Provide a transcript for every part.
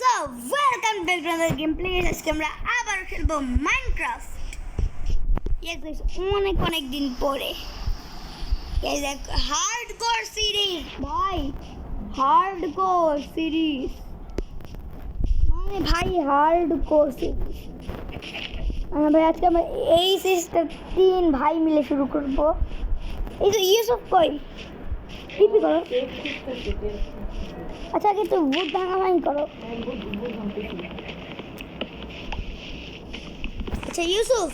So welcome back to another game play. আজকে আমরা আবার খেলবো মাইনক্রাফট। অনেক দিন পরে হার্ডকোর সিরিজ, ভাই হার্ডকোর সিরিজ মানে ভাই হার্ডকোর সিরিজ। ভাই আজকে আমরা এই সিরিজটা 3 ভাই মিলে শুরু করবো। এই তো ইউসুফ কই টিপি করো। আচ্ছা আগে তো বুট ভাঙাভাঙি করো। আচ্ছা ইউসুফ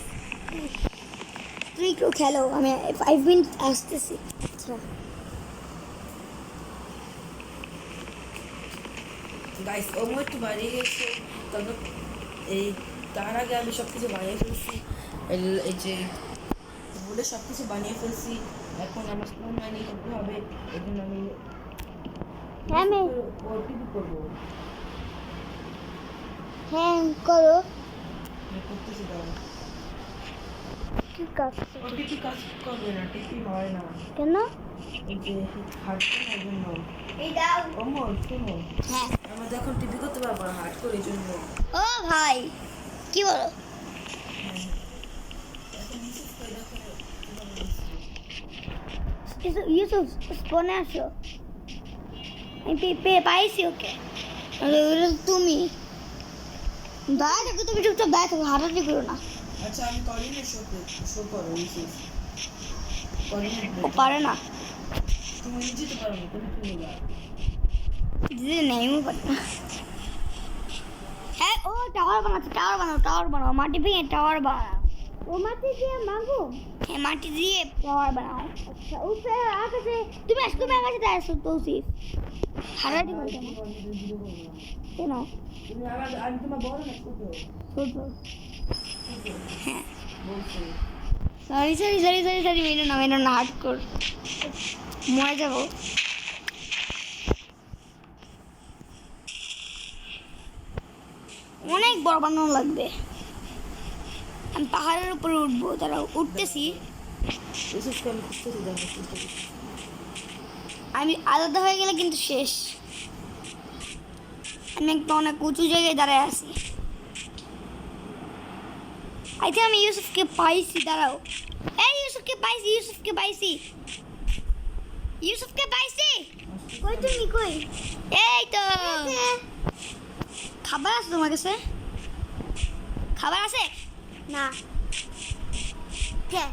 তুই একটু খেলো, আমি 5 মিনিট আসতেছি। আচ্ছা গাইস ওমর একটু বাড়িয়ে গেছে, তবে এই তার আগে আমি সব কিছু বানিয়ে ফেলছি। এই যে বলে সব কিছু বানিয়ে ফেলছি। এখন আমার স্টোন মাইনিং করতে হবে, এই জন্য আমি ওটিপি করবো। হ্যাঁ করো। আমি করতেছি, দাঁড়া। ঠিক আছে। ওটিপি কাজ করবে না, টিপি হয় না কেন? এই যে হার্ডকোর এর জন্য। এই দাও। ওমর শোনো, হ্যাঁ আমাদের এখন টিপি করতে পারবো না হার্ডকোর এর জন্য। ও ভাই কি বলো? ইউসুফ স্পনে আসো, আমি পাইছি ওকে। তুমি দাঁড়া থাকো, তুমি চুপচাপ দাঁড়া থাকো, হাঁটাহাঁটি করো না। আচ্ছা আমি কলিনে শো করো ইউসুফ। ও পারে না, তুমি যেতে পারো না, তুমি তুমি না। দিদি নেই আমি পারি না। হ্যাঁ ও টাওয়ার বানাচ্ছে, টাওয়ার বানাও মাটি ভেঙে টাওয়ার বানাও। ও মাটি দিয়ে মাগো, হ্যাঁ মাটি দিয়ে টাওয়ার বানাও। আচ্ছা উপরে আকাশে তুমি আকাশে দাঁড়িয়ে আসো তৌসিফ, হাঁটাহাঁটি করো কেন? কেন তুমি আমি তোমার বড় না ছোট? ছোট। হ্যাঁ বলছি সরি মেরো না হার্ড কর, মরে যাবো। অনেক বড় বানানো লাগবে। আমি পাহাড়ের উপরে উঠবো, দাঁড়াও উঠতেছি। ইউসুফকে আমি খুঁজতেছি, দেখো আমি আলাদা হয়ে গেলে কিন্তু শেষ। আমি একটা অনেক উঁচু জায়গায় দাঁড়ায় আছি। আই থিঙ্ক আমি ইউসুফকে পাইছি, দাঁড়াও। এই ইউসুফকে পাইছি কই তুমি কই? এই তো খাবার আছে তোমার কাছে? খাবার আছে না? কে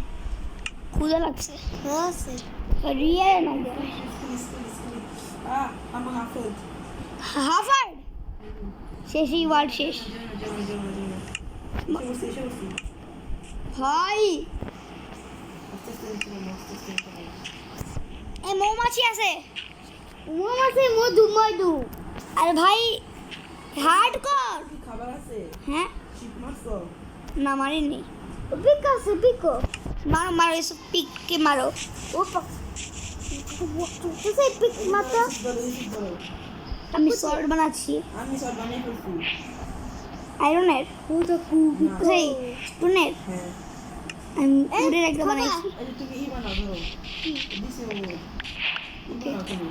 ক্ষুধা লাগছে? আছে রিয়া না আমার হাফেজ হাফার শেষই ওয়ার্ড শেষ ভাই। এ মৌমাছি আছে, মধু। আর ভাই হার্ড কর। খাবার আছে? হ্যাঁ শিপ মারছো? না মারিনি। পিকো মারো এসব পিককে মারো। ও পিক মারতো। আমি শর্ট বানাচ্ছি, আমি সব বানিয়ে ফেলছি। আয়রনের সেই স্টোনের হ্যাঁ আমি উডের একটা বানাইছি। এই যে তুমি বানাও, ধরো দিছে ও বানাও তুমি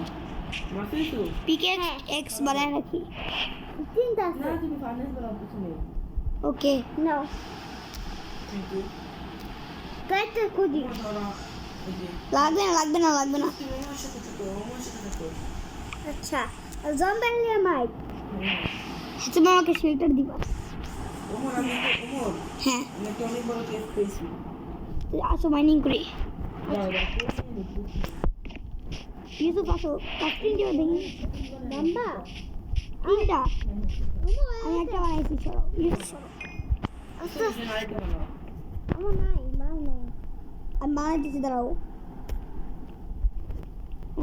মারছো। পিকের এক্স বানায় রাখি। তিনটা না তুমি ফার্নেস বানাও পিছনে। ওকে নাও থ্যাংক ইউ। কাইতে খুদি ধরো এই যে লাগবে না তুমি আমার সাথে থাকো। আচ্ছা জম্বেলিয়া মাইক তুমি আমাকে শেল্টার দিবা। ওমর হ্যাঁ আমি একটা অনেক বড় কেস পেয়েছি। আসো মাইনিং করি। দাও ইউসুফ আসো কাস্টিং দিও দেখি নাম্বা তিনটা আমি একটা বানাইছি। চলো ইউসুফ চলো। আচ্ছা আরেকটা বানাও। আমার নাই আমি বানাইতেছি, দাঁড়াও।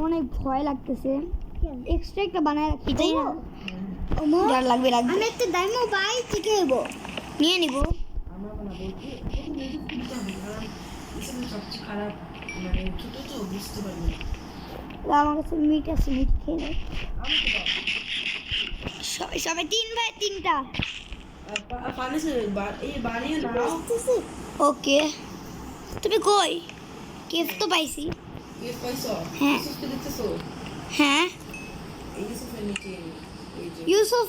অনেক ভয় লাগতেছে, এক্সট্রা একটা বানায় রাখি তাই না? লাগবে আমি একটা ডাইমো বাই থেকে নেবো, নিয়ে নিব। আমরা বানাবো কি সবচেয়ে খারাপ, মানে ছোট তো বুঝতে পারবো না। আমার কাছে মিট আছে, মিট খেয়ে নেই। আমাকে দাও। সবাই 3 ভাই 3টা ফার্নেস এই বানিয়ে নাও। ওকে তুমি কই? কেফ তো পাইছি। কেস পাইছো? হ্যাঁ। ইউসুফকে দেখতেছো? হ্যাঁ এই ইউসুফের নিচে এই যে ইউসুফ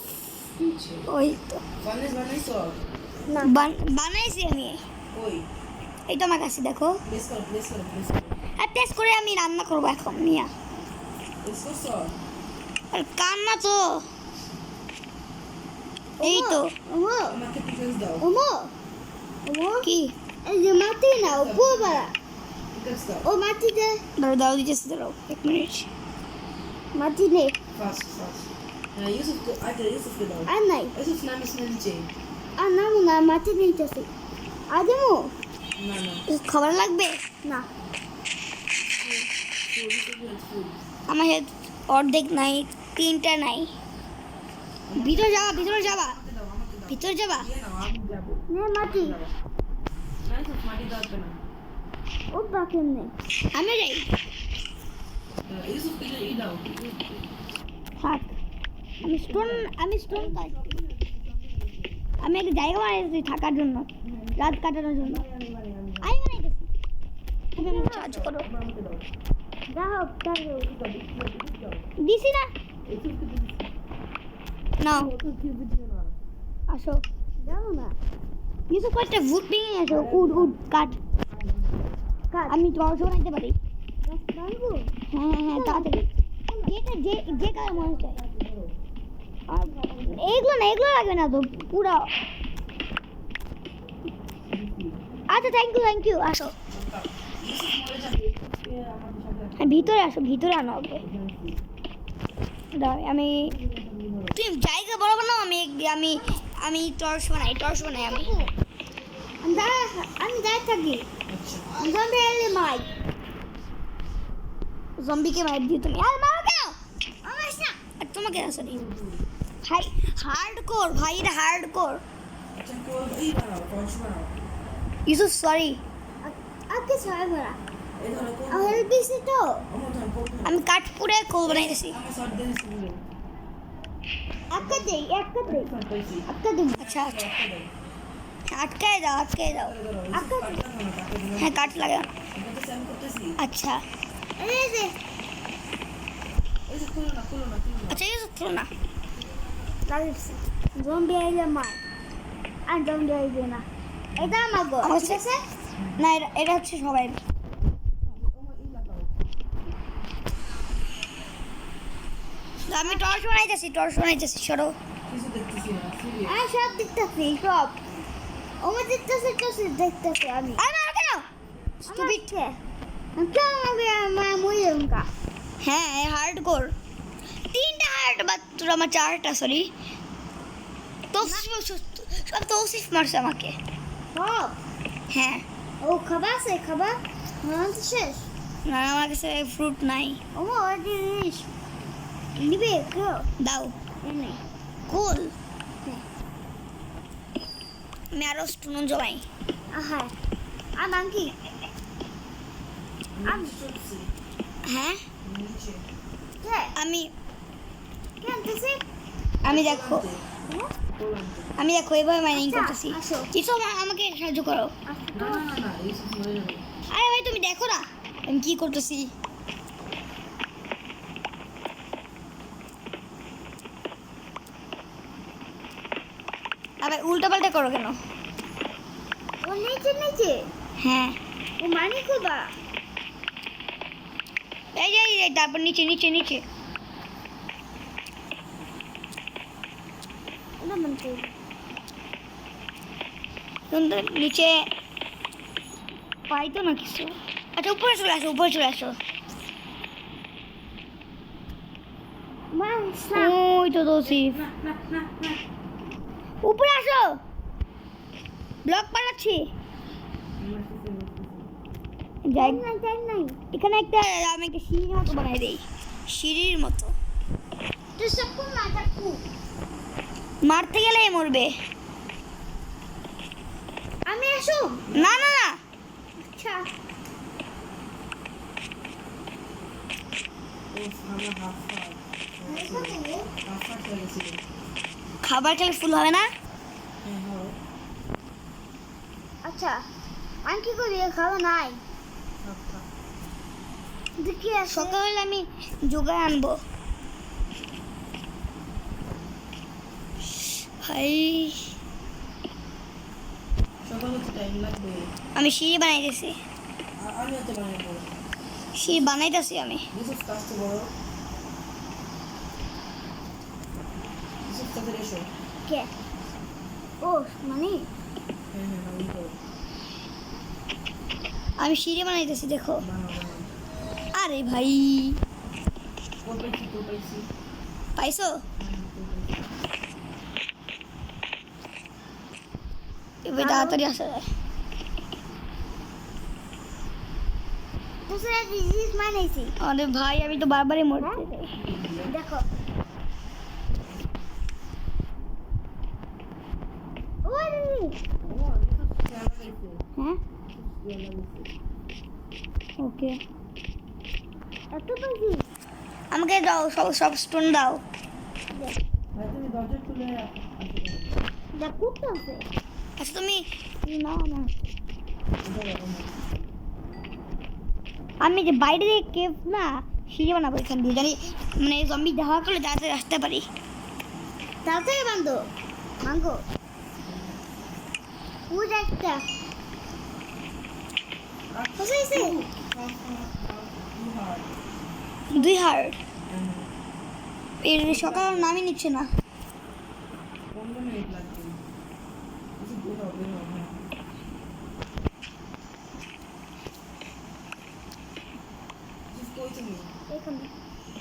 ওই তো ফার্নেস বানাইছো? না বানাইছি আমি। ওই এই তো আমার কাছে দেখো। প্লেস করো। আর টেস্ট করে আমি রান্না করবো এখন নিয়া। প্লেস করছো? আর কান্না তো এই তো ওমো আমাকে পিকলস দাও। ওমো ওমো কি এই যে মাটি না উপরবেলা পিকলস দাও। ও মাটিতে দাঁড়াও দাও দিতেছি, দাঁড়াও 1 মিনিট। মাটি নেই ফাস্ট। ইউসুফকে আগে ইউসুফকে দাও। আর নাই ইউসুফ নামিস না নিচে। আর নামো না মাটি নিতেছি আদমো না খাবার লাগবে? না ফুল। আমার হেড অর্ধেক নাই, 3টা নাই। ভিতরে যাবা আমাকে দাও। ভিতরে যাবা। দিয়ে নাও, আমি যাবো। নে মাটি না ইউসুফ মাটি দাও না। ও বাকেন নেই আমি যাই। ইউসুফকে দাও। থাক, আমি স্টোন কাটছি। আমি একটা জায়গা বানিয়েছি থাকার জন্য, রাত কাটানোর জন্য। আমি বানাইতেছি, তুমি আমাকে সাহায্য করো। আমাকে দাও। যাও যাও দিছি না? নাও আসো। যাও না কিছু কয়েকটা ভুট ভেঙে আসো। উড কাট। কাট আমি টর্চ বানাইতে পারি। বানবো হ্যাঁ তাড়াতাড়ি। যে কালার মনে চাই। আর এগুলো লাগবে না তো পুরা। আচ্ছা থ্যাংক ইউ আসো। হ্যাঁ, ভিতরে আসো, ভিতরে আনো ওকে। দাও আমি, তুমি জায়গা বড় বানাও, আমি টর্চ বানাই আমি। আমি যাই থাকি জম্বি এলে মাই জম্বিকে মার দিও তুমি। আর মারো কেন? আমার না, আর তোমাকে আসলে ভাই হার্ডকোর, ভাই এটা হার্ডকোর। আচ্ছা এই বানাও, টর্চ বানাও। ইউসুফ সরি, আজকে ছয় ভরা এই ধরো কোন আমার বেশি তো আমার ধর কোন আমি কাঠ পুরে কোল বানাইতেছি। আমার শর্ট দেন শুরু একটা দেই পাইছি। একটা দেব আচ্ছা আটকায় দাও। হ্যাঁ কাঠ লাগে না। আচ্ছা এই যে আচ্ছা ইউসুফ খুলো না। লাগিয়েছি জম্বি এলে মাই আর জম্বি এলে না এটা আমার গো আমার ঠিক আছে না, এটা হচ্ছে সবাই। আমি টর্চ বানাইতেছি সরো। কিছু দেখতেছি না সিরিয়াস। আমি সব দেখতেছি সব আমার দেখতেছি আমি আর মারো কেন? স্টুপিড কেন আমার মুইলঙ্কা হ্যাঁ হার্ডকোর। 3টা হার্ড বা তোর আমার 4টা সরি। সব তৌসিফ মারছে আমাকে। সব হ্যাঁ ও খাবার আছে খাবার তো শেষ না, আমার কাছে ফ্রুট নাই। ও জিনিস নিবে কেউ দাও এনে কুল। হ্যাঁ। আমি আরো স্টুন জমাই। আহা আর মাংকি আমি চলছি হ্যাঁ নিচে। কে আমি কেনতেছি দেখো এইভাবে মাইনিং আচ্ছা, করতেছি। আসো। কিছু আমাকে সাহায্য করো। না এই সব মরে যাবে। আরে ভাই তুমি দেখো না আমি কি করতেছি। আবার উল্টা পাল্টা করো কেন? ও নিচে হ্যাঁ ও মানি কোবা এই তারপর নিচে ওটা মানতে সুন্দর নিচে পাইতো না কিছু। আচ্ছা উপরে চলে আসো। ওই তো তৌসিফ, উপরে আসো। ব্লক বানাচ্ছি। যাই নাই এখানে আমি একটা সিঁড়ির মতো বানাই দেই, সিঁড়ির মতো। তো সব না থাকু মারতে গেলে মরবে। আমি আসো না আচ্ছা ও আমরা হাফ চলে গেছিল। খাবার খেলে ফুল হবে না। হ্যাঁ হ্যাঁ আচ্ছা আমি কি করি খাওয়া নাই হাফ দেখি সকালে আমি জোগাড় আনবো। ভাই সকাল হতে টাইম লাগবে। আমি সিঁড়ি বানাইতেছি, আমি হতে বানাবো। সিঁড়ি বানাইতেছি আমি। ইউসুফ কাজটা বড়। ইউসুফ তাদের এসো। কে ও মানে হ্যাঁ হ্যাঁ আমি তো আমি সিঁড়ি বানাইতেছি, দেখো। বানাবো। আরে ভাই কোর পাইছি। পাইছো? এবার তাড়াতাড়ি আসা যায়। दूसरा डिजीज मानेছি আরে ভাই আমি তো বারবারই মরতে যাই। দেখো ওই হ্যাঁ ওকে, এত পাইছি আমাকে দাও, সব সব স্টোন দাও। তুমি দরজা খুলে দেখ কুত্তা আছে আচ্ছা তুমি না না, আমি যে বাইরে দিয়ে কেভ না সিঁড়ি বানাবো এখান দিয়ে, জানি মানে জম্বি দেখা করলে তাড়াতাড়ি আসতে পারি। তাড়াতাড়ি বান্ধো মাঙ্গো পুরো একটা কোথাইছে 2 হার্ট এর সকাল নামই নিচ্ছে না। 15 মিনিট লাগবে। কিছু বের হবে না। কই তুমি? এখানে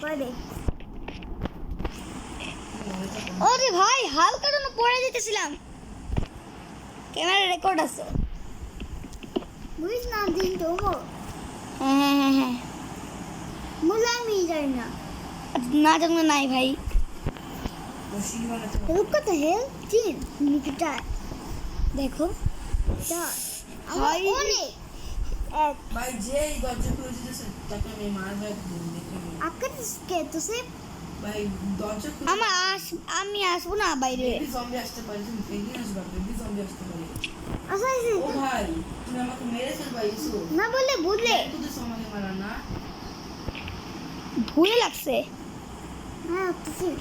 পড়ে ওরে ভাই হালকা জন্য পড়ে যেতেছিলাম, ক্যামেরা রেকর্ড আছে। বুঝ না দিন তো হ্যাঁ হ্যাঁ হ্যাঁ হ্যাঁ, মুলামি যায় না না জানলে নাই ভাই। বসি বানাতে রুক তো হেল তিন মিটার দেখো চার ভাই। অনেক এক ভাই যে এই দরজা খুলে দিতেছে তাকে আমি মারবো একদিন দেখে নিই। আকার কে তো সে ভাই দরজা খুলে আমি আসবো না বাইরে। বেবি জম্বি আসতে পারে, তুমি বেরিয়ে আসবা, বেবি জম্বি আসতে পারে। আসাইছে ও ভাই তুমি আমাকে মেরে ফেলবা ইউসুফ। না বলে বুঝলে তুই আমাকে মারা না। ভুলে লাগছে। হ্যাঁ তুই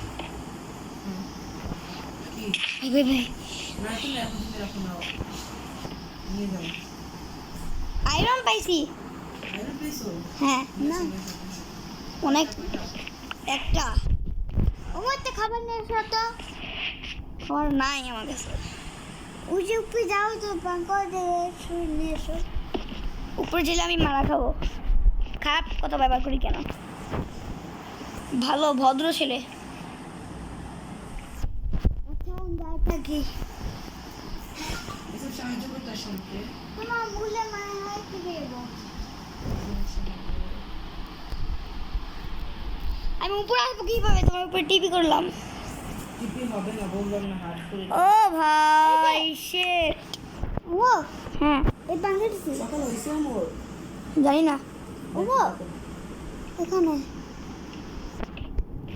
কি ভাই ভাই ভাই না তুমি এখন নাও নিয়ে যাও। আয়রন পাইছি। আরে পেছো হ্যাঁ না অনেক, একটা আমার তো খাবার নেই তো খাবার নাই আমার কাছে। ওই যে উপরে যাও তো পাঙ্কা দিয়ে শুনে এসো উপরে গেলে আমি মারা খাবো। খারাপ কথা ব্যবহার করি কেন? ভালো ভদ্র ছেলে। আচ্ছা যাই থাকি এসব সাহায্য করতে আসতে তোমার মুলে মানে হয় কি দেবো আমি উপরে আসবো কিভাবে? তোমার উপরে টিপি করলাম। টিপি হবে না, বললাম না হাত করে। ও ভাই শিট। ও হ্যাঁ এই পাঙ্কা দিছি সকাল হয়েছে মোর। জানি না। ও এখানে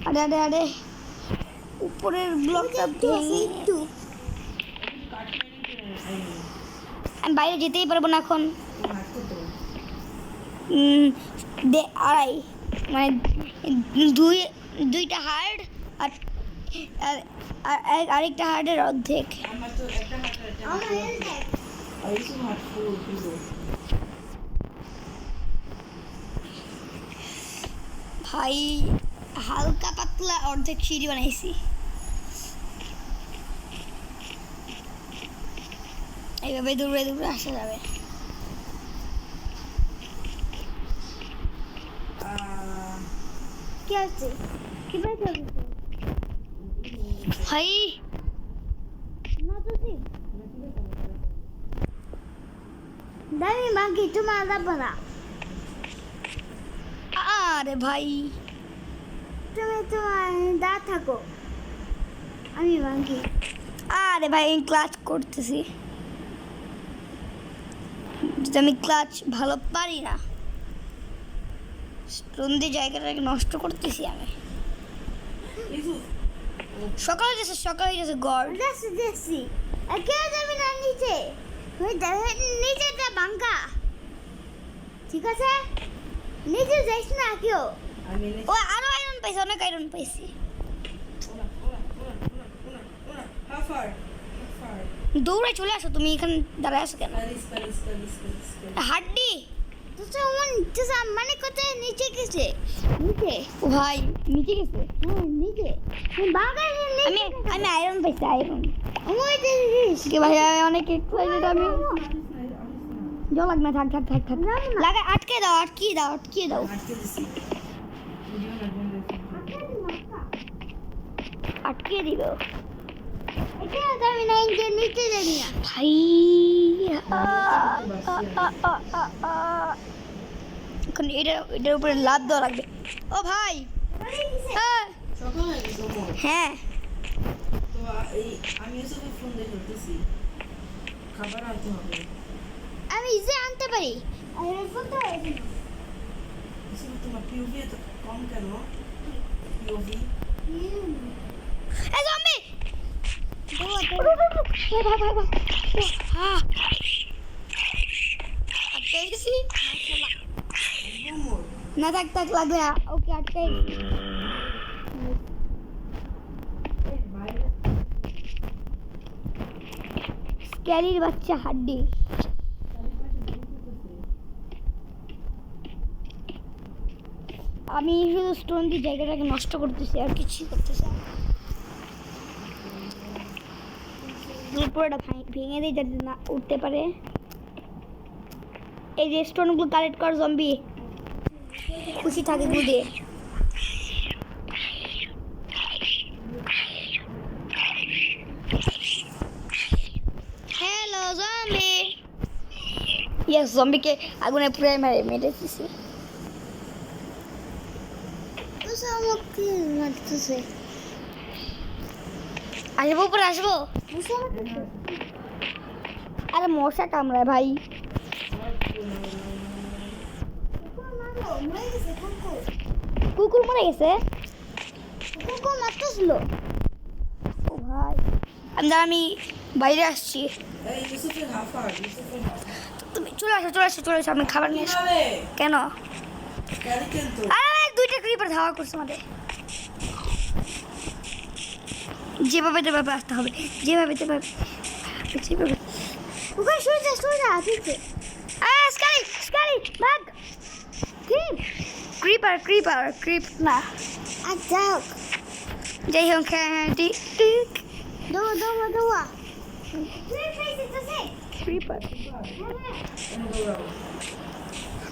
আরে আরে আরে উপরের ব্লকটা ভেঙে, একটু আমি বাইরে যেতেই পারবো না এখন। হাত করতো আড়াই মানে দুইটা হার্ড আর আরেকটা হার্ডের অর্ধেক। আমার তো একটা হাত একটা আমার হেল দেখ আর ইউসুফ হাত করে উঠলো। ভাই হালকা পাতলা অর্ধেক সিঁড়ি বানাইছি। এইভাবে দৌড়ে দৌড়ে আসা যাবে। কি আছে কি বাইতে হবে ভাই না তো সি দামি মাগি তোমার যাবো না আরে ভাই তুমি তোমার দা থাকো আমি মাগি আরে ভাই আমি ক্লাচ করতেছি, যদি আমি ক্লাচ ভালো পারি না। স্ট্রন্দি জায়গাটাকে নষ্ট করতেছি আমি। ইউসুফ সকাল হয়ে যাচ্ছে গড। দেখছি দেখছি কেউ যাবি না নিচে নিচেটা বাঙ্কা ঠিক আছে নিচে যাইস না কেউ আমি ও আরো আয়রন পাইছি, অনেক আয়রন পাইছি। ওরা হাফার দৌড়ে চলে আসো, তুমি এখানে দাঁড়ায় আসো কেন? স্কালি হাড্ডি তো আমার মানে কোথায় নিচে গেছে নিচে ও ভাই নিচে গেছে। হ্যাঁ নিচে বাগান আমি আমি আয়রন পাইছি, আয়রন। আমার দেখিস কি ভাই অনেক এক্সাইটেড আমি। জল লাগবে না, থাক থাক থাক থাক লাগা, আটকে দাও আটকে দাও আটকে দাও। আটকে দিছি ভিডিও না বন্ধ আটকে দিব এটা আমি না যে নিচে যাই না ভাই। এখন এটার উপরে লাভ দেওয়া লাগবে। ও ভাই হ্যাঁ সকাল হয়ে গেছে ওমর। হ্যাঁ তো এই আমি এসে ফোন দিয়ে ফেলতেছি, খাবার আনতে হবে। আমি যে আনতে পারি আর ফোন তো এসে তোমার পিওভি এত কম কেন? পিওভি এই জম্বি ভাই ভাই ভাই হ্যাঁ আটকে গেছি। ওমর না থাক থাক লাগবে না, ওকে আটকে স্ক্যালির বাচ্চা হাড্ডি। আমি শুধু স্টোন দিয়ে জায়গাটাকে নষ্ট করতেছি আর কিছুই করতেছি না। পুরোটা ভেঙে দিই যাতে না উঠতে পারে। এই যে স্টোনগুলো কালেক্ট কর জম্বি, খুশি থাকে গুদে। Hello zombie. ইয়েস জম্বিকে আগুনে পুড়ে মেরে দিছি। তো আমাকে মারতেছে আসবো উপরে আসবো। আরে মশা কামড়ায় ভাই। কুকুর মরে গেছে। কুকুর মারতেছিল ও ভাই আমি বাইরে আসছি। এই ইউসুফের হাফার তুমি চলে আসো চলে আসো চলে আসো, আমি খাবার নিয়ে আসো। কিভাবে কেন? গাড়ি কিন্তু আরে দুইটা ক্রিপার ধাওয়া করছে আমাদের। যেভাবে যেভাবে আসতে হবে, যেভাবে যেভাবে যেভাবে। ওখানে সরে যা আছে স্কাই স্কাই ভাগ। ক্রিপার ক্রিপার ক্রিপ না আর যাও যাই হোক হ্যাঁ ঠিক ঠিক দৌড়া দৌড়া দৌড়া তুই ফেসে তো সে ক্রিপার। দৌড়াবো।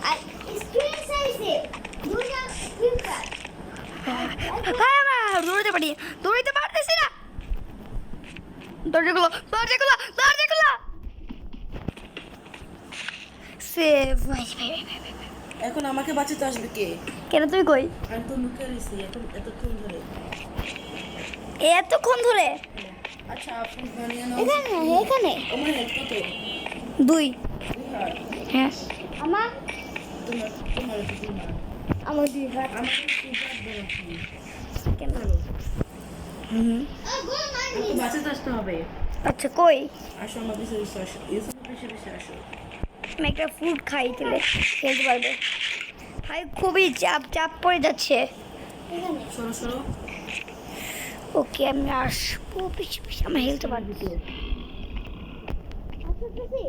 আর স্ক্রিন সাইজে দুটো ফিল্টার হ্যাঁ আমরা দৌড়াতে পারি, দৌড়াতে পারতেছি না। দরজাগুলো দরজাগুলো দরজাগুলো সেভ। ভাই ভাই ভাই ভাই ভাই। এখন আমাকে বাঁচাতে আসবে কে? কেন তুমি কই আমি তো লুকিয়ে রয়েছি এখন এতক্ষণ ধরে। এতক্ষণ ধরে? আচ্ছা আপনি বানিয়ে নাও। এখানে আমার হেল্প কত? 2 আর হ্যাঁ আমার তোমার তোমার তোমার আমার 2 হাত আমাকে সুপার দেওয়া কি? কেন? গোল মার আমাকে বাঁচাতে আসতে হবে। আচ্ছা কই আসো আমার পিছনে এসে আসো, ইউসুফের পিছনে আসো। আমি একটা ফুড খাই তাহলে খেলতে পারবে। ভাই খুবই চাপ চাপ পড়ে যাচ্ছে। এখানে সরো সরো। ওকে আমি আসবো পিছু পিছু, আমরা খেলতে পারবো। আচ্ছা তুই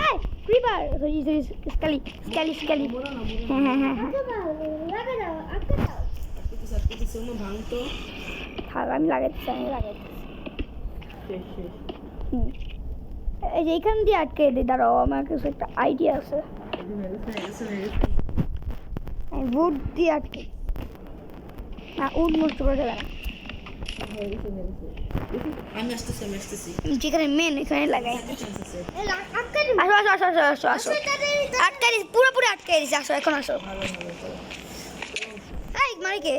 এই ক্রিপার সরি সরি স্কালি স্কালি স্কালি। বলো না বলো হ্যাঁ হ্যাঁ হ্যাঁ হ্যাঁ লাগা দাও আটকে দাও কিছু আমার ভাঙতো। থাক আমি লাগাচ্ছি আমি লাগাচ্ছি। শেষ শেষ। হুম এই যে এইখান দিয়ে আটকে দিই, দাঁড়াও আমার কাছে একটা আইডিয়া আছে। আমি উড দিয়ে আটকে না, উড নষ্ট করে দেবে না। আমি আসতেছি। যেখানে মেন এখানে লাগাই। আটকে দিও আসো আসো আসো আসো আসো আসো আটকে দিস, পুরোপুরি আটকে দিস। আসো এখন আসো। ভালো ভালো। এই মারিকে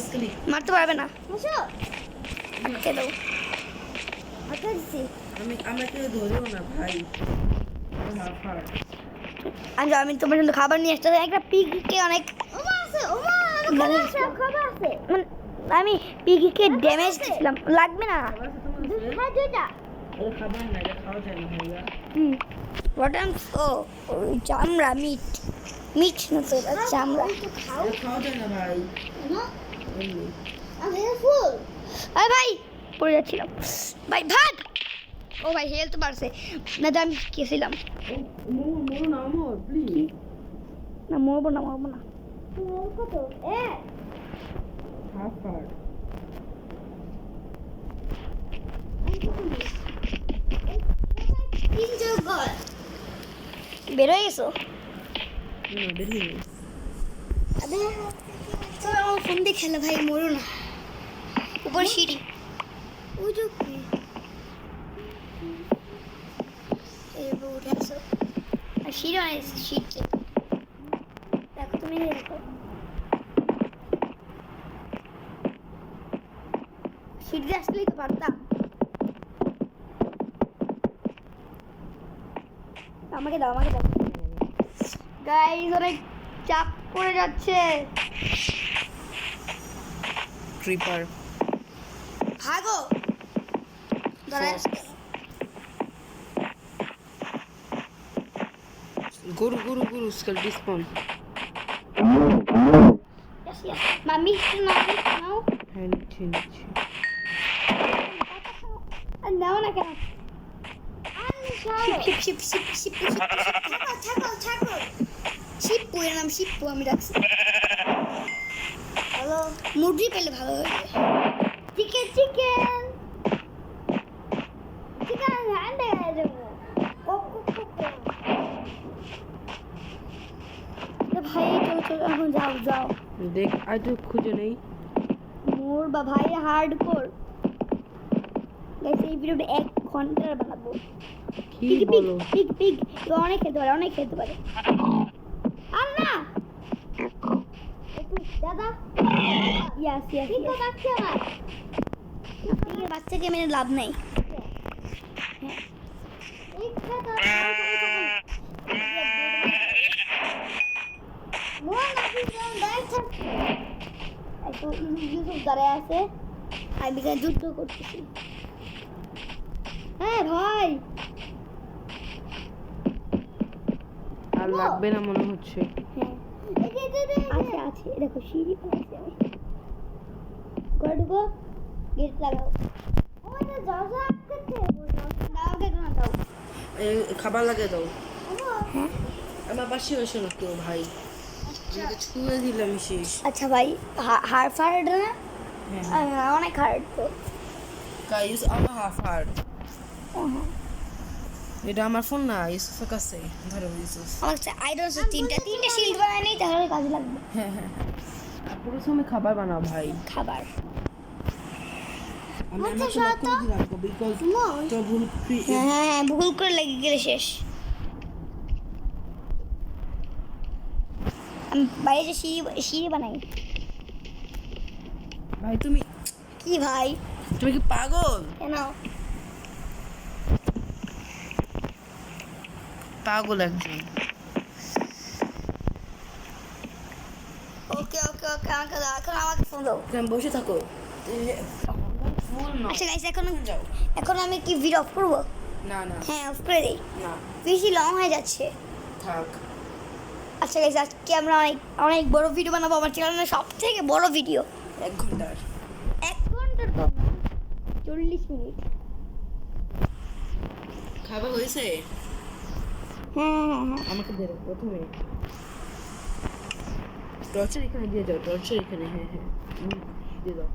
স্কালি মারতে পারবে না, আসো আটকে দাও। আটকে দিছি আমাকে ধরেও না ভাই। হাফার আমি তোমার জন্য খাবার নিয়ে আসতে একটা পিগকে অনেক ওমা আছে ওমা আমার খাবার আছে মানে আমি পিগকে ড্যামেজ দিয়েছিলাম, লাগবে না। হ্যাঁ দুইটা খাবার না, এটা খাওয়া যায় না ভাইয়া। বটম ও ওই চামড়া মিট মিট না তো এটা চামড়া। একটু খাও এটা খাওয়া যায় না ভাই। না এমনি। আমি ফুল আরে ভাই পড়ে যাচ্ছিলাম ভাই ভাগ ও ভাই হেলথ বাড়ছে না তো আমি গেছিলাম মোর না মোর প্লিজ না মরবো না কত হাফ হার্ড তিনজন গল বের হয়ে গেছো না বেরিয়ে নেই আবে তো আমার ফোন দিয়ে খেলে ভাই মরো না উপর সিঁড়ি উজু কি এবার উঠে আসো আর সিঁড়ি অনেক সিঁড়ি দেখো তুমি দেখো সিঁড়ি আসলেই তো পারতাম আমাকে দাও গাইস অনেক চাপ পড়ে যাচ্ছে ট্রিপার ভাগো দাঁড়ায় গুরু স্কেল ডিসপন মামি নাও হ্যাঁ নিচ্ছি আর নাও না কেন আমি শিপ শিপ্পু এর নাম শিপ্পু আমি রাখছি হ্যালো মুরগি পেলে ভালো হবে চিকেন হ্যান্ডে দেবো ভাই চলো এখন যাও দেখ আই তো খুঁজে নেই মোর বা ভাই হার্ড কোর গাইস এই ভিডিওটা 1 ঘন্টার বানাবো কি বলো পিগ অনেক খেতে পারে আর না একটু দাদা ইয়াস ঠিক আছে আমার পিগের বাচ্চাকে মেনে লাভ নাই এই খাতা মোর নাকি জন দেখছ একটু ইউসুফ দাঁড়ায় আছে আর বিকাল যুদ্ধ করতেছি হ্যাঁ ভাই আর লাগবে না মনে হচ্ছে হ্যাঁ আছে দেখো সিঁড়ি পাচ্ছি আমি করে ঢুকো গেট লাগাও ওটা জায়গা করতে দাও গেট না দাও খাবার লাগে দাও হ্যাঁ আমার পাশে বসে না কেউ ভাই আমাকে ছুঁয়ে দিলাম শেষ আচ্ছা ভাই হার্ড ফার্ড না হ্যাঁ অনেক হার্ড তো গাইস আমার হাফ হার্ড হ্যাঁ এটা আমার ফোন না ইউসুফের কাছে ধরো ইউসুফ আমার কাছে আইডল আছে তিনটা শিল্ড বানায় নেই তাহলে কাজে লাগবে হ্যাঁ আর প্রথমে খাবার বানাও ভাই খাবার আমি আমার তো লক করে দিলাম বিকজ তো ভুল হ্যাঁ ভুল করে লেগে গেলে শেষ আমি বাইরে যে সিঁড়ি বানাই ভাই তুমি কি ভাই কি পাগল কেন পাগল একজন ওকে আমাকে দাও এখন আমাকে ফোন দাও তুমি বসে থাকো ফুল না আচ্ছা গাইস যাও এখন আমি কি ভিডিও অফ করবো না হ্যাঁ অফ করে দিই না বেশি লং হয়ে যাচ্ছে থাক আচ্ছা গাইস আজকে আমরা অনেক বড় ভিডিও বানাবো আমার চ্যানেলে সব থেকে বড় ভিডিও 1 ঘন্টার 1 ঘন্টার কম না 40 মিনিট খাবার হয়েছে হ্যাঁ আমাকে দে প্রথমে টর্চার এখানে দিয়ে দাও টর্চার এখানে হ্যাঁ দিয়ে দাও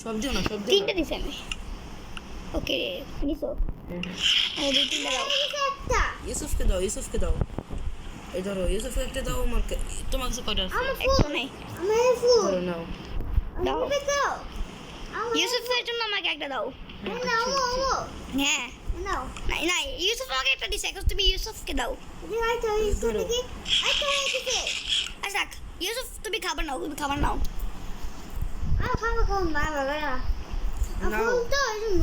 সব দিও না তিনটে দিছি আমি ওকে নিছো হ্যাঁ আমি দুই তিনটা দাও একটা ইউসুফকে দাও এই ধরো ইউসুফকে একটা দাও আমাকে তোমার কাছে কয়টা আছে আমার একটু নেই আমার ফুল ধরো নাও দাও আমাকে দাও ইউসুফের জন্য আমাকে একটা দাও নাও হ্যাঁ নাও না ইউসুফ আমাকে একটা দিছে এখন তুমি ইউসুফকে দাও এই আইতো ধরো। কি আইতো দিতে আচ্ছা রাখ, ইউসুফ তুমি খাবার নাও খাও না বাবা নাও। ফুল তো এজন্য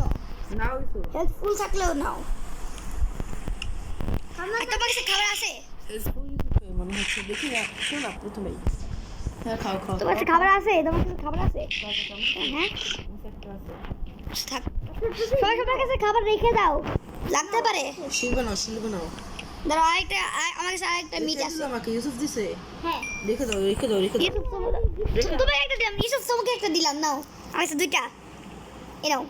নাও ইউসুফ হেলথ ফুল থাকলেও নাও খানা আর তোমার কাছে খাবার আছে হেল্পফুল ইউসুফে মনে হচ্ছে দেখি না শোনা প্রথমেই হ্যাঁ খাও তোমার কাছে খাবার আছে হ্যাঁ একটা আছে থাক সবার কাছে খাবার রেখে দাও লাগতে পারে শিলবে নাও দাঁড়াও আমার কাছে আরেকটা মিট আছে আমাকে ইউসুফ দিছে হ্যাঁ রেখে দাও ইউসুফ তুমি একটা দিলাম ইউসুফ তোমাকে একটা দিলাম নাও আমার কাছে দুইটা এই নাও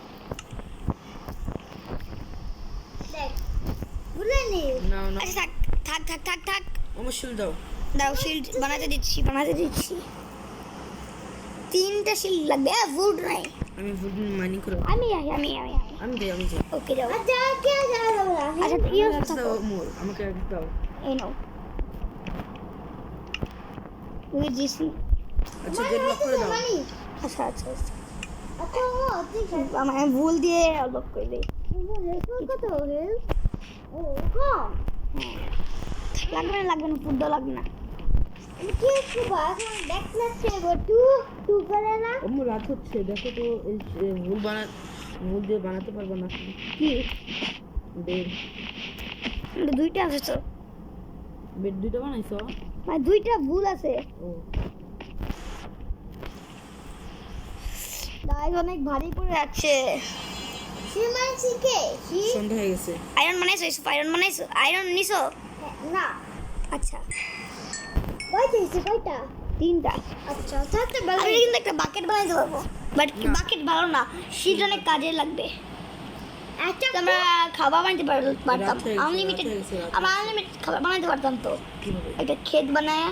দেখ ভুলে নি না না আচ্ছা থাক থাক থাক থাক থাক আমার শিল দাও। দাও শিল্ড বানাতে দিচ্ছি 3টা শিল্ড লাগবে ফুড নাই আমি ফুড মাইনিং করব। আমি আমি যাই। ওকে যাও আচ্ছা কে যাবে আচ্ছা ইয়ে দাও মোর আমাকে আগে দাও। এই নাও ওই জিসি আচ্ছা গেট লক করে দাও। মানি আচ্ছা আচ্ছা আচ্ছা। আচ্ছা ও ঠিক আছে আমার ভুল দিয়ে লক করে দেই কত হেল ও কম লাগবে না ফুড লাগবে না কি কি বাস দেখলেছ গো টু করে না আমার রাত হচ্ছে দেখো তো এই ভুল দিয়ে বানাতে পারবো না কি বেড 2টা আছে তো বেড দুটো বানাইছো? মানে 2টা ভুল আছে ও গাইস অনেক ভারী পড়ে যাচ্ছে সীমান শিখে কি সন্ধ্যা হয়ে গেছে। আয়রন বানাইছো আয়রন নিছো না আচ্ছা কয়টা 3টা আচ্ছা থাকতে আমি বলে কিন্তু একটা বাকেট বানাইতে পারবো বাট না। বাকেট ভালো না শীত অনেক কাজে লাগবে একটা তো আমরা খাবার বানাইতে পারতাম রাত হয়ে গেছে, আনলিমিটেড রাত হয়ে গেছে, রাত আমরা আনলিমিটেড খাবার বানাইতে পারতাম তো কিভাবে? একটা ক্ষেত বানায়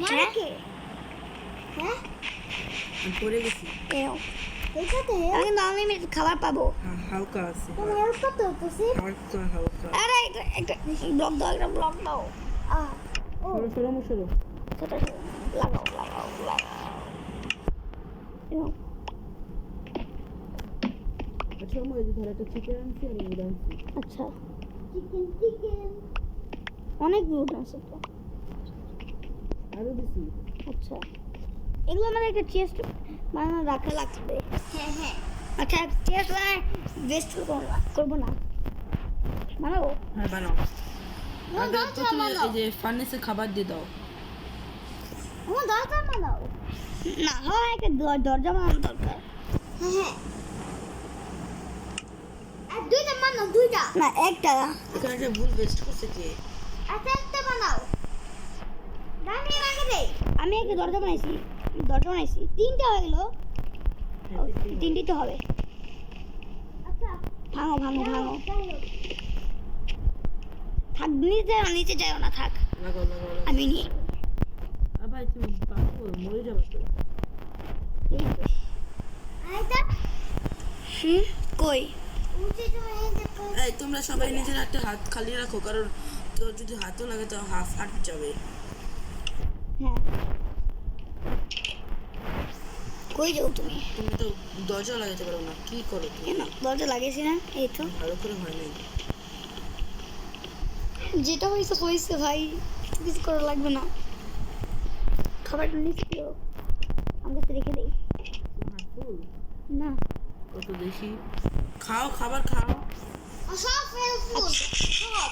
মানে কি হ্যাঁ আমি পড়ে গেছি। এটাতে আমি কিন্তু আনলিমিটেড খাবার পাবো হালকা আছে। তোমার হেল্প কত হচ্ছে হালকা। আরে একটা ব্লক দাও ও সরো। ছোট লাগাও এরকম। আচ্ছা আমার এই যে ধর একটা চিকেন আনছি আর উড আনছি। আচ্ছা চিকেন অনেক রুট আছে তো আরো দিছি। আচ্ছা এগুলো আমাদের একটা চেস্ট বানানো রাখা লাগবে হ্যাঁ আচ্ছা চেস্ট বানায় ওয়েস্ট করবো না বানাবো হ্যাঁ বানাও। আমার আগে দরজা প্রথমে বানাও এই যে ফার্নেসে খাবার দিয়ে দাও। আমার দরজা বানাও না হয় একটা দরজা বানানো দরকার হ্যাঁ আর দুইটা বানাও দুইটা না একটা এখানে একটা ভুল বেস্ট করছে কে? একটা বানাও দামি লাগে দে আমি একটা দরজা বানাইছি 3টা হয়ে গেল হ্যাঁ, দেখি। 3টি তো হবে আচ্ছা ভাঙো যাই হোক। থাক নিচে যাও না থাক লাগাও। আমি নিয়ে আর ভাই তুমি পাগল মরে যাবে তো। এই তো। আর এটা কই উঠে তুমি এই যে এই তোমরা সবাই নিজের একটা হাত খালি রাখো, কারণ কেউ যদি হাতও লাগে তো হাফ হাট যাবে। হ্যাঁ কই যাও তুমি তুমি তো দরজা লাগাতে পারো না, কি করো তুমি? কেন দরজা লাগিয়েছি না এই তো ভালো করে হয় নাই। যেটা হয়েছে ভাই কিছু করা লাগবে না খাবারটা নিচে দিও আমার কাছে রেখে দেই তোমার ফুল না কত বেশি খাও, খাবার খাও। সব হেল্পফুল সব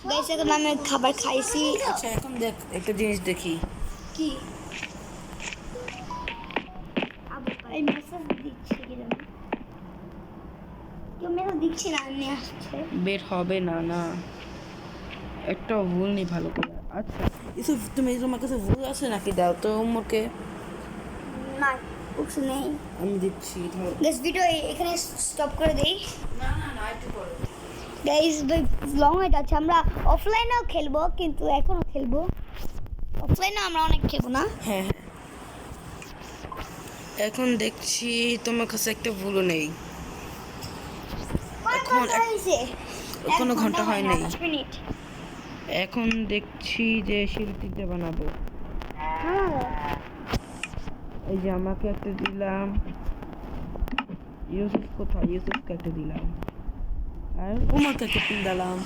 গাইস এখন আমি খাবার খাইছি আচ্ছা এখন দেখ একটা জিনিস দেখি। কি এই মেসেজ দিচ্ছে কি জানি কেউ মেসেজ দিচ্ছে না নিয়ে আসছে বের হবে না না একটা ভুল নেই ভালো করে। আচ্ছা এসব তুমি তোমার কাছে ভুল আছে নাকি? দাও তো মোকে। না কিছু নেই আমি দিচ্ছি ধর। গাইস ভিডিও এখানে স্টপ করে দেই না একটু পরে। গাইস লং হয়ে যাচ্ছে আমরা অফলাইনেও খেলবো কিন্তু এখনো খেলবো অফলাইনে আমরা অনেক খেলবো না হ্যাঁ এখন দেখছি তোমার কাছে একটা ভুলও নেই। এখন হয়েছে কোনো ঘন্টা হয় নাই। 5 মিনিট এখন দেখছি যে শিল্পীতে বানাবো। এই যে আমাকে একটা দিলাম, ইউসুফ কোথায়? ইউসুফকে একটা দিলাম আর উমাকে একটা পিন দিলাম।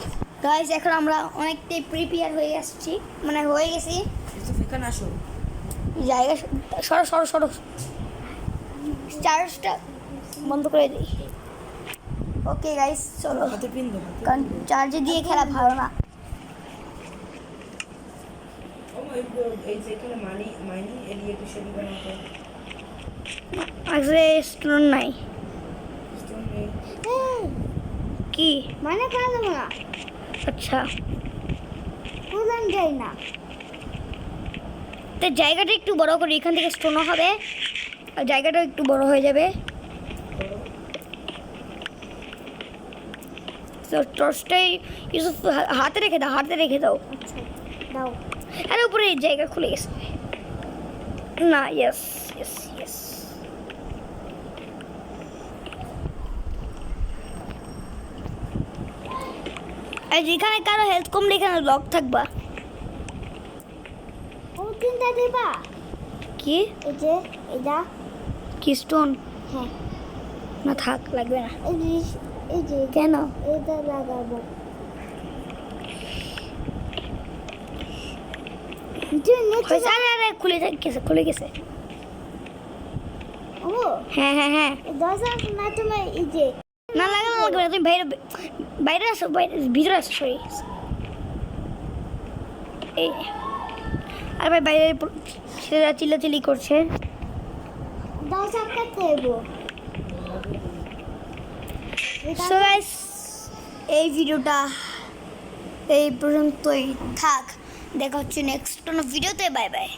গাইস এখন আমরা অনেকটাই প্রিপেয়ার হয়ে আসছি মানে হয়ে গেছি ইউসুফ এখানে আসো। জায়গা সরো চার্জটা বন্ধ করে দিই ওকে গাইস চলো হাতে পিন দাও। কারণ চার্জে দিয়ে খেলা ভালো না এই যে এখানে মাইনিং এরিয়া তো সেটি বানাতে আসলে স্টোন নাই কি মানে কেন না আচ্ছা পুরান যাই না তো জায়গাটা একটু বড় করে এখান থেকে স্টোনও হবে আর জায়গাটাও একটু বড় হয়ে যাবে। তো টর্চটাই ইউসুফ হাতে রেখে দাও, হাতে রেখে দাও। আচ্ছা দাও। আরে উপরে এই জায়গা খুলে গেছে না। Yes yes yes. আর যেখানে কারো হেলথ কমলে এখানে লক থাকবা। ও তিনটা দিবা। কি এই যে এটা। কি স্টোন? হ্যাঁ না থাক, লাগবে না। এই যে কেন? এটা লাগাবো। তুমি নিচে হয়েছে? আরে আরে খুলে গেছে, খুলে গেছে। ও হ্যাঁ হ্যাঁ হ্যাঁ। দরজা না তুমি এই যে না লাগবে না, লাগবে না। তুমি বাইরে বাইরে আসো, বাইরে ভিতরে আসো। সরি। এই আর ভাই বাইরে ছেলেরা চিল্লাচিল্লি করছে। দরজা কাটতে দেবো। সো গাইস, এই ভিডিওটা এই পর্যন্তই থাক। দেখা হচ্ছে নেক্সট কোনো ভিডিওতে। Bye bye.